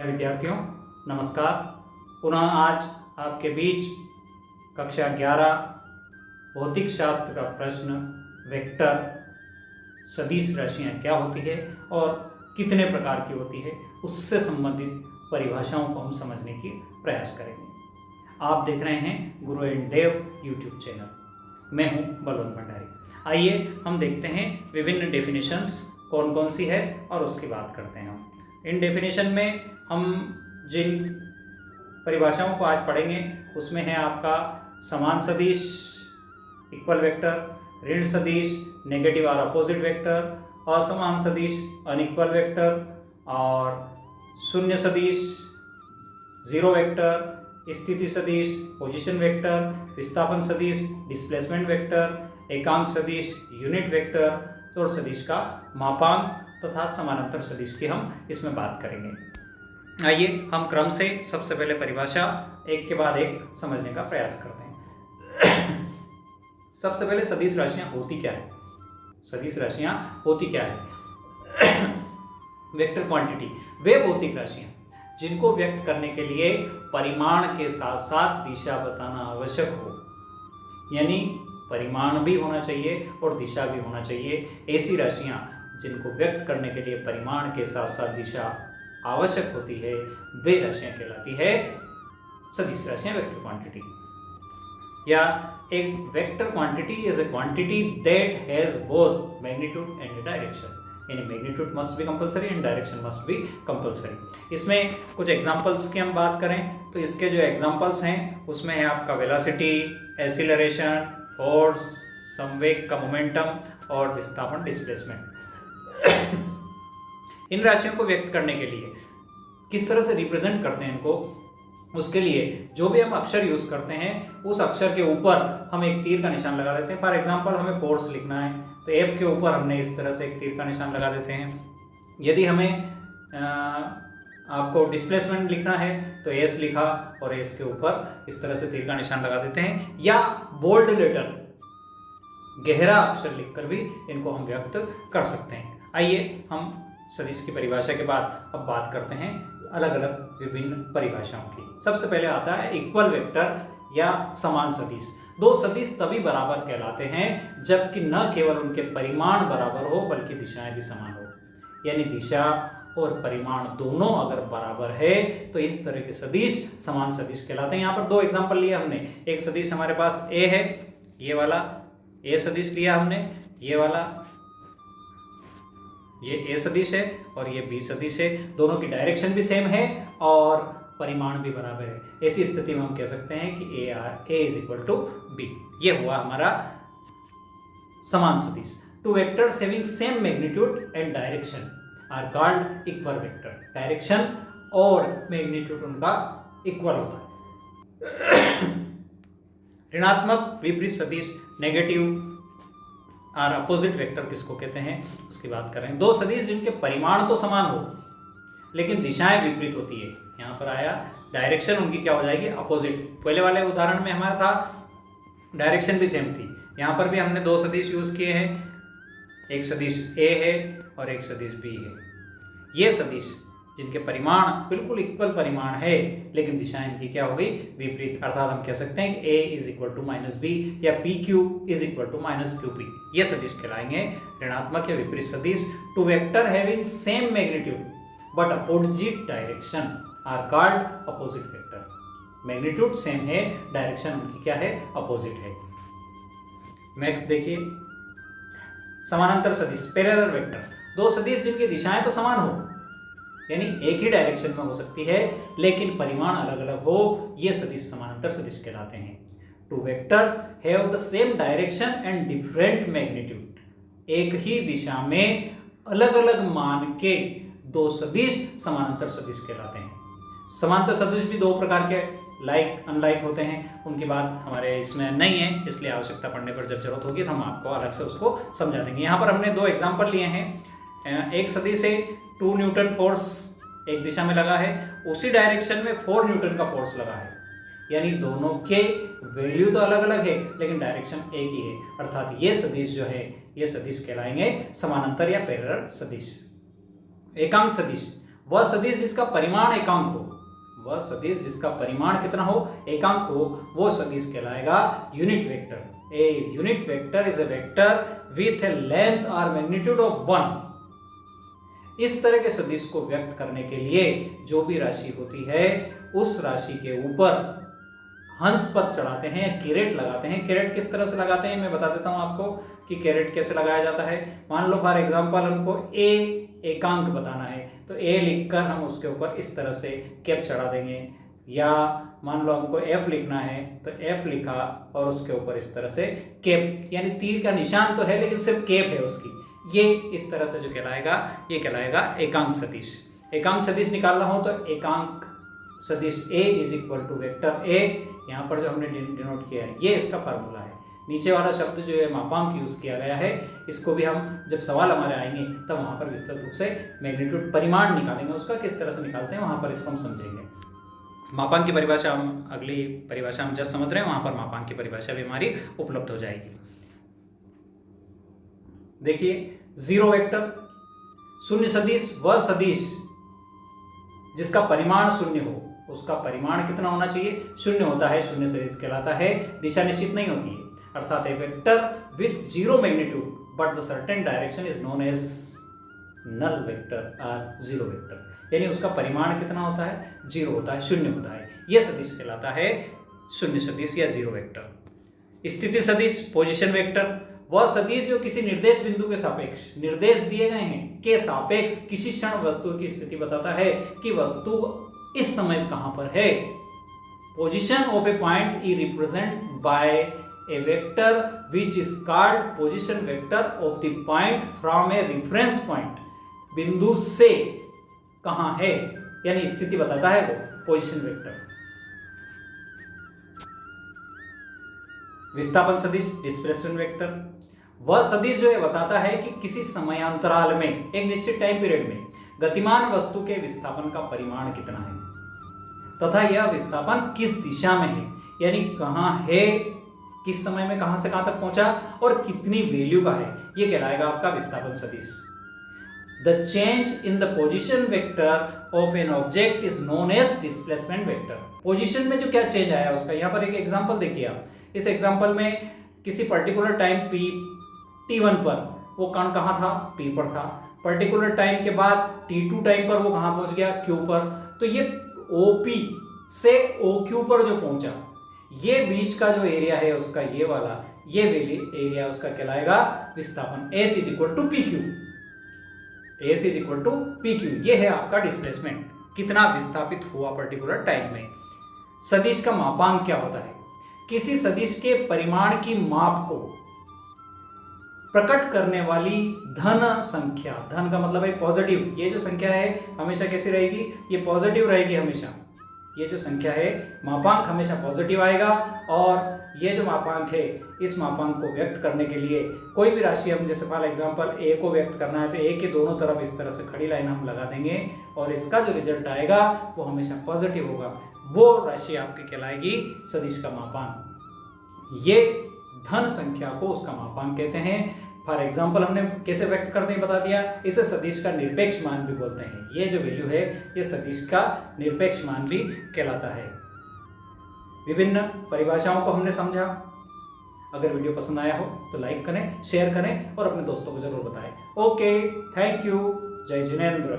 विद्यार्थियों नमस्कार। पुनः आज आपके बीच कक्षा 11 भौतिक शास्त्र का प्रश्न वेक्टर सदिश राशियाँ क्या होती है और कितने प्रकार की होती है उससे संबंधित परिभाषाओं को हम समझने की प्रयास करेंगे। आप देख रहे हैं गुरु एंड देव यूट्यूब चैनल। मैं हूं बलवंत भंडारी। आइए हम देखते हैं विभिन्न डेफिनेशंस कौन कौन सी है और उसकी बात करते हैं। हम इन डेफिनेशन में हम जिन परिभाषाओं को आज पढ़ेंगे उसमें है आपका समान सदिश, इक्वल वेक्टर, ऋण सदिश, नेगेटिव और अपोजिट वेक्टर, असमान सदिश, अनइक्वल वेक्टर और शून्य सदिश, जीरो वेक्टर, स्थिति सदिश, पोजीशन वेक्टर, विस्थापन सदिश, डिस्प्लेसमेंट वेक्टर, एकांक सदिश, यूनिट वेक्टर और सदिश का मापांक तथा समानांतर सदिश की हम इसमें बात करेंगे। आइए हम क्रम से सबसे पहले परिभाषा एक के बाद एक समझने का प्रयास करते हैं। सबसे पहले सदिश राशियां होती क्या है? सदिश राशियां होती क्या है? वेक्टर क्वांटिटी वे भौतिक राशियां जिनको व्यक्त करने के लिए परिमाण के साथ साथ दिशा बताना आवश्यक हो, यानी परिमाण भी होना चाहिए और दिशा भी होना चाहिए। ऐसी राशियां जिनको व्यक्त करने के लिए परिमाण के साथ साथ दिशा आवश्यक होती है वे राशियां कहलाती है सदिश राशियां, वेक्टर क्वांटिटी। या एक vector quantity is a quantity that has both magnitude and direction, यानी magnitude must be compulsory and direction must be compulsory. इसमें कुछ एग्जांपल्स की हम बात करें तो इसके जो एग्जांपल्स हैं उसमें है आपका वेलोसिटी, एक्सीलरेशन, फोर्स, संवेग का मोमेंटम और विस्थापन, डिस्प्लेसमेंट। इन राशियों को व्यक्त करने के लिए किस तरह से रिप्रेजेंट करते हैं इनको, उसके लिए जो भी हम अक्षर यूज करते हैं उस अक्षर के ऊपर हम एक तीर का निशान लगा देते हैं। फॉर एग्जांपल हमें फोर्स लिखना है तो एफ के ऊपर हमने इस तरह से एक तीर का निशान लगा देते हैं। यदि हमें आपको डिस्प्लेसमेंट लिखना है तो एस लिखा और एस के ऊपर इस तरह से तीर का निशान लगा देते हैं। या बोल्ड लेटर, गहरा अक्षर लिखकर भी इनको हम व्यक्त कर सकते हैं। आइए हम सदिश की परिभाषा के बाद अब बात करते हैं अलग अलग विभिन्न परिभाषाओं की। सबसे पहले आता है इक्वल वेक्टर या समान सदिश। दो सदिश तभी बराबर कहलाते हैं जबकि न केवल उनके परिमाण बराबर हो बल्कि दिशाएं भी समान हो, यानी दिशा और परिमाण दोनों अगर बराबर है तो इस तरह के सदिश समान सदिश कहलाते हैं। यहाँ पर दो एग्जाम्पल लिए हमने। एक सदिश हमारे पास ए है, ये वाला ए सदिश लिया हमने, ये वाला ये ए सदिश है और ये बी सदिश है। दोनों की डायरेक्शन भी सेम है और परिमाण भी बराबर है। ऐसी स्थिति में हम कह सकते हैं कि A is equal to B. ये हुआ हमारा समान सदिश। Two vectors having same magnitude and direction are called equal vector. Direction और मैग्नीट्यूड उनका इक्वल होता है। ऋणात्मक विपरीत सदिश, नेगेटिव और अपोजिट वेक्टर किसको कहते हैं उसकी बात कर रहे हैं। दो सदिश जिनके परिमाण तो समान हो लेकिन दिशाएं विपरीत होती है। यहाँ पर आया डायरेक्शन उनकी क्या हो जाएगी, अपोजिट। पहले वाले उदाहरण में हमारा था डायरेक्शन भी सेम थी। यहाँ पर भी हमने दो सदिश यूज किए हैं, एक सदिश ए है और एक सदिश बी है। ये सदिश जिनके परिमाण बिल्कुल इक्वल परिमाण है लेकिन दिशाएं इनकी क्या हो गई, विपरीत। अर्थात हम कह सकते हैं कि A is equal to minus B या P Q is equal to minus Q P. ये सदिश कहलाएंगे ऋणात्मक या विपरीत सदिश। Two vector having same magnitude but opposite direction are called opposite vector. Magnitude same है, डायरेक्शन उनकी क्या है, अपोजिट है। नेक्स्ट देखिए समानांतर सदिश, पैरेलल वेक्टर। दो सदिश जिनकी दिशाएं तो समान हो, यानी एक ही डायरेक्शन में हो सकती है लेकिन परिमाण अलग अलग हो, ये सदिश समानांतर सदिश कहलाते हैं। Two vectors have the same direction and different magnitude. एक ही दिशा में अलग अलग मान के दो सदिश समानांतर सदिश कहलाते हैं। समांतर सदिश भी दो प्रकार के, लाइक अनलाइक होते हैं। उनकी बात हमारे इसमें नहीं है, इसलिए आवश्यकता पड़ने पर जब जरूरत होगी तो हम आपको अलग से उसको समझा देंगे। यहाँ पर हमने दो एग्जाम्पल लिए हैं। एक सदिश है 2 न्यूटन फोर्स एक दिशा में लगा है, उसी डायरेक्शन में 4 न्यूटन का फोर्स लगा है, यानी दोनों के वैल्यू तो अलग अलग है लेकिन डायरेक्शन एक ही है। अर्थात ये सदिश जो है ये सदिश कहलाएंगे समानांतर या पैरेलल सदिश। एकांक सदिश वह सदिश जिसका परिमाण एकांक हो, वह सदिश जिसका परिमाण कितना हो, एकांक हो, वो सदिश कहलाएगा unit vector. A unit vector is a vector with A length और मैग्नीट्यूड ऑफ 1। इस तरह के सदिश को व्यक्त करने के लिए जो भी राशि होती है उस राशि के ऊपर हंस पद चढ़ाते हैं या कैरेट लगाते हैं। कैरेट किस तरह से लगाते हैं मैं बता देता हूं आपको कि कैरेट कैसे लगाया जाता है। मान लो फॉर एग्जांपल हमको ए एकांक बताना है तो ए लिखकर हम उसके ऊपर इस तरह से कैप चढ़ा देंगे, या मान लो हमको एफ लिखना है तो एफ लिखा और उसके ऊपर इस तरह से कैप, यानी तीर का निशान तो है लेकिन सिर्फ कैप है उसकी, ये इस तरह से जो कहलाएगा ये कहलाएगा एकांक सदिश। एकांक सदिश निकालना हो तो एकांक सदिश A is equal to vector A, यहाँ पर जो हमने डिनोट किया है ये इसका फार्मूला है। नीचे वाला शब्द जो है मापांक यूज किया गया है, इसको भी हम जब सवाल हमारे आएंगे तब वहाँ पर विस्तृत रूप से मैग्नीट्यूड परिमाण निकालेंगे, उसका किस तरह से निकालते हैं वहाँ पर इसको हम समझेंगे। मापांक की परिभाषा हम अगली परिभाषा हम जस्ट समझ रहे हैं, वहाँ पर मापांक की परिभाषा भी हमारी उपलब्ध हो जाएगी। देखिए जीरो वेक्टर, शून्य सदिश वह सदिश जिसका परिमाण शून्य हो, उसका परिमाण कितना होना चाहिए, शून्य होता है, शून्य सदिश कहलाता है। दिशा निश्चित नहीं होती है, अर्थात a vector with zero magnitude but the certain direction is known as null vector और जीरो वेक्टर, यानी उसका परिमाण कितना होता है, जीरो होता है, शून्य होता है, यह सदिश कहलाता है शून्य सदिश या जीरो वेक्टर। स्थिति सदिश पोजीशन वेक्टर, वह सदिश जो किसी निर्देश बिंदु के सापेक्ष, निर्देश दिए गए हैं के सापेक्ष किसी क्षण वस्तु की स्थिति बताता है कि वस्तु इस समय कहां पर है। Position of A point is represent by A vector which is called position vector of the point from a reference point, बिंदु से कहां है यानी स्थिति बताता है वो पोजीशन वेक्टर। विस्थापन सदिश डिस्प्लेसमेंट वेक्टर, वह सदिश जो है बताता है कि किसी समयांतराल में एक निश्चित टाइम पीरियड में गतिमान वस्तु के विस्थापन का परिमाण कितना है तथा यह विस्थापन किस दिशा में है, यानी कहां है, किस समय में कहां से कहां तक पहुंचा और कितनी वैल्यू का है, यह कहलाएगा आपका विस्थापन सदिश। The change in the position vector of an object is known as displacement vector. Position में जो क्या चेंज आया उसका, यहां पर एक एग्जांपल देखिए आप, इस एग्जांपल में किसी पर्टिकुलर टाइम पी t1 पर वो कण कहाँ था, p पर था, पर्टिकुलर टाइम के बाद t2 टाइम पर वो कहाँ पहुंच गया, q पर, तो ये OP से OQ पर जो पहुंचा, ये बीच का जो एरिया है उसका ये वाला, ये वैली एरिया उसका कहलाएगा विस्थापन। S is equal to PQ, S is equal to PQ, ये है आपका डिस्प्लेसमेंट, कितना विस्थापित हुआ पर्टिकुलर टाइम में। सदिश का मापांक क्या होता है, किसी सदिश के परिमाण की माप को प्रकट करने वाली धन संख्या, धन का मतलब है पॉजिटिव, ये जो संख्या है हमेशा कैसी रहेगी, ये पॉजिटिव रहेगी हमेशा, ये जो संख्या है मापांक हमेशा पॉजिटिव आएगा। और ये जो मापांक है इस मापांक को व्यक्त करने के लिए कोई भी राशि हम जैसे फॉर एग्जांपल ए को व्यक्त करना है तो ए के दोनों तरफ इस तरह से खड़ी लाइन हम लगा देंगे और इसका जो रिजल्ट आएगा वो हमेशा पॉजिटिव होगा, वो राशि आपकी कहलाएगी सदिश का मापांक। ये धन संख्या को उसका मापांक कहते हैं। फॉर एग्जाम्पल हमने कैसे व्यक्त करते हैं बता दिया, इसे सदिश का निरपेक्ष मान भी बोलते हैं। ये जो वैल्यू है ये सदिश का निरपेक्ष मान भी कहलाता है। विभिन्न परिभाषाओं को हमने समझा। अगर वीडियो पसंद आया हो तो लाइक करें, शेयर करें और अपने दोस्तों को जरूर बताएं। ओके, थैंक यू, जय जिनेंद्र।